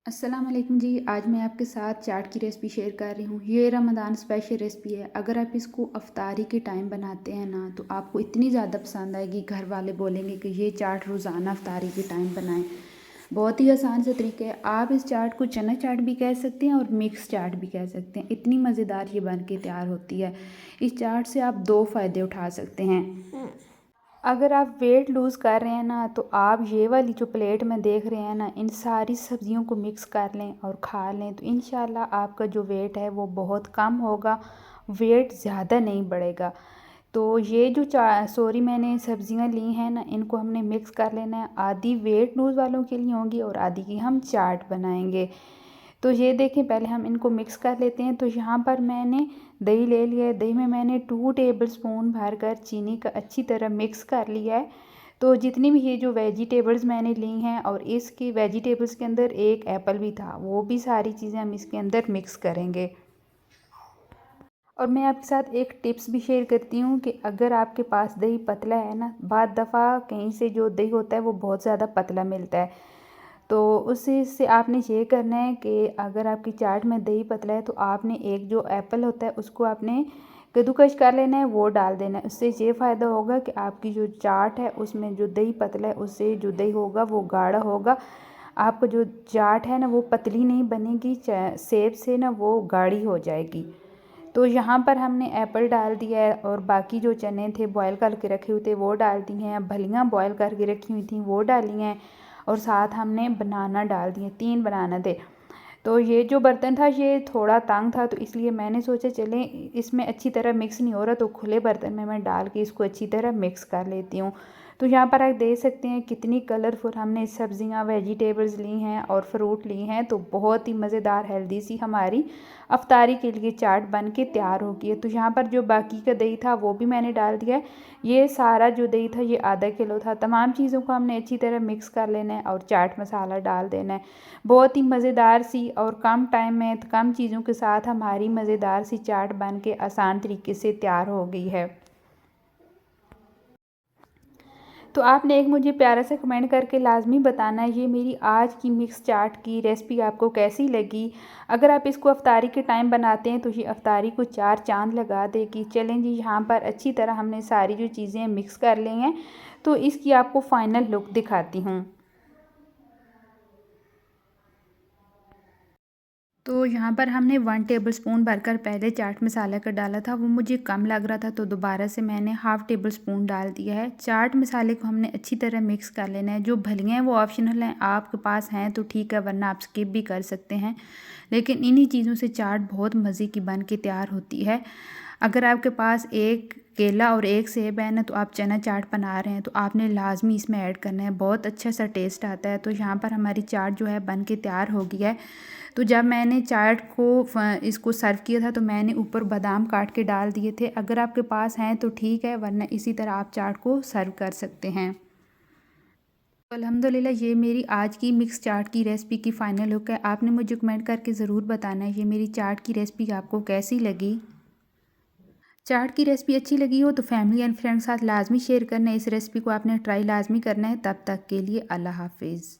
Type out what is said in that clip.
अस्सलाम वालेकुम जी। आज मैं आपके साथ चाट की रेसिपी शेयर कर रही हूँ। ये रमज़ान स्पेशल रेसिपी है। अगर आप इसको अफ्तारी के टाइम बनाते हैं ना तो आपको इतनी ज़्यादा पसंद आएगी, घर वाले बोलेंगे कि ये चाट रोज़ाना अफ्तारी के टाइम बनाएं। बहुत ही आसान सा तरीका है। आप इस चाट को चना चाट भी कह सकते हैं और मिक्स चाट भी कह सकते हैं। इतनी मज़ेदार ये बन के तैयार होती है। इस चाट से आप दो फ़ायदे उठा सकते हैं। अगर आप वेट लूज़ कर रहे हैं ना तो आप ये वाली जो प्लेट में देख रहे हैं ना, इन सारी सब्जियों को मिक्स कर लें और खा लें तो इंशाल्लाह आपका जो वेट है वो बहुत कम होगा, वेट ज़्यादा नहीं बढ़ेगा। तो ये जो मैंने सब्जियां ली हैं ना, इनको हमने मिक्स कर लेना है। आधी वेट लूज़ वालों के लिए होंगी और आधी की हम चाट बनाएंगे। तो ये देखें, पहले हम इनको मिक्स कर लेते हैं। तो यहाँ पर मैंने दही ले लिया है। दही में मैंने 2 टेबलस्पून भरकर चीनी का अच्छी तरह मिक्स कर लिया है। तो जितनी भी ये जो वेजिटेबल्स मैंने ली हैं, और इसकी वेजिटेबल्स के अंदर एक एप्पल भी था, वो भी सारी चीज़ें हम इसके अंदर मिक्स करेंगे। और मैं आपके साथ एक टिप्स भी शेयर करती हूँ कि अगर आपके पास दही पतला है ना, बाद दफ़ा कहीं से जो दही होता है वो बहुत ज़्यादा पतला मिलता है। तो उसी से आपने ये करना है कि अगर आपकी चाट में दही पतला है तो आपने एक जो एप्पल होता है उसको आपने कद्दूकस कर लेना है, वो डाल देना है। उससे ये फ़ायदा होगा कि आपकी जो चाट है उसमें जो दही पतला है उससे जो दही होगा वो गाढ़ा होगा। आपका जो चाट है ना वो पतली नहीं बनेगी, सेब से ना वो गाढ़ी हो जाएगी। तो यहाँ पर हमने एप्पल डाल दिया है और बाकी जो चने थे बॉयल करके रखे हुए थे वो डाल दिए हैं। फलियाँ बॉयल करके रखी हुई थी वो डाली हैं। और साथ हमने बनाना डाल दिए, 3 बनाना थे। तो ये जो बर्तन था ये थोड़ा तंग था, तो इसलिए मैंने सोचा चलें इसमें अच्छी तरह मिक्स नहीं हो रहा तो खुले बर्तन में मैं डाल के इसको अच्छी तरह मिक्स कर लेती हूँ। तो यहाँ पर आप देख सकते हैं कितनी कलरफुल हमने सब्जियाँ वेजिटेबल्स ली हैं और फ्रूट ली हैं। तो बहुत ही मज़ेदार हेल्दी सी हमारी अफ्तारी के लिए चाट बन के तैयार हो गई है। तो यहाँ पर जो बाकी का दही था वो भी मैंने डाल दिया है। ये सारा जो दही था ये आधा किलो था। तमाम चीज़ों को हमने अच्छी तरह मिक्स कर लेना है और चाट मसाला डाल देना है। बहुत ही मज़ेदार सी और कम टाइम में कम चीज़ों के साथ हमारी मज़ेदार सी चाट बन के आसान तरीके से तैयार हो गई है। तो आपने एक मुझे प्यारा सा कमेंट करके लाजमी बताना है ये मेरी आज की मिक्स चाट की रेसिपी आपको कैसी लगी। अगर आप इसको अफ्तारी के टाइम बनाते हैं तो ये अफ्तारी को 4 चांद लगा देगी। चलें जी, यहाँ पर अच्छी तरह हमने सारी जो चीज़ें मिक्स कर ली हैं तो इसकी आपको फ़ाइनल लुक दिखाती हूँ। तो यहाँ पर हमने 1 टेबलस्पून भरकर पहले चाट मसाला का डाला था, वो मुझे कम लग रहा था तो दोबारा से मैंने हाफ़ टेबलस्पून डाल दिया है। चाट मसाले को हमने अच्छी तरह मिक्स कर लेना है। जो फलियाँ हैं वो ऑप्शनल हैं, आपके पास हैं तो ठीक है, वरना आप स्किप भी कर सकते हैं। लेकिन इन्हीं चीज़ों से चाट बहुत मज़े की बन के तैयार होती है। अगर आपके पास एक केला और एक सेब है ना, तो आप चना चाट बना रहे हैं तो आपने लाजमी इसमें ऐड करना है, बहुत अच्छा सा टेस्ट आता है। तो यहाँ पर हमारी चाट जो है बन के तैयार हो गई है। तो जब मैंने चाट को इसको सर्व किया था तो मैंने ऊपर बादाम काट के डाल दिए थे। अगर आपके पास हैं तो ठीक है, वरना इसी तरह आप चाट को सर्व कर सकते हैं। तो अल्हम्दुलिल्लाह ये मेरी आज की मिक्स चाट की रेसिपी की फ़ाइनल लुक है। आपने मुझे कमेंट करके ज़रूर बताना है ये मेरी चाट की रेसिपी आपको कैसी लगी। चाट की रेसिपी अच्छी लगी हो तो फैमिली एंड फ्रेंड्स के साथ लाजमी शेयर करना है। इस रेसिपी को आपने ट्राई लाजमी करना है। तब तक के लिए अल्लाह हाफिज़।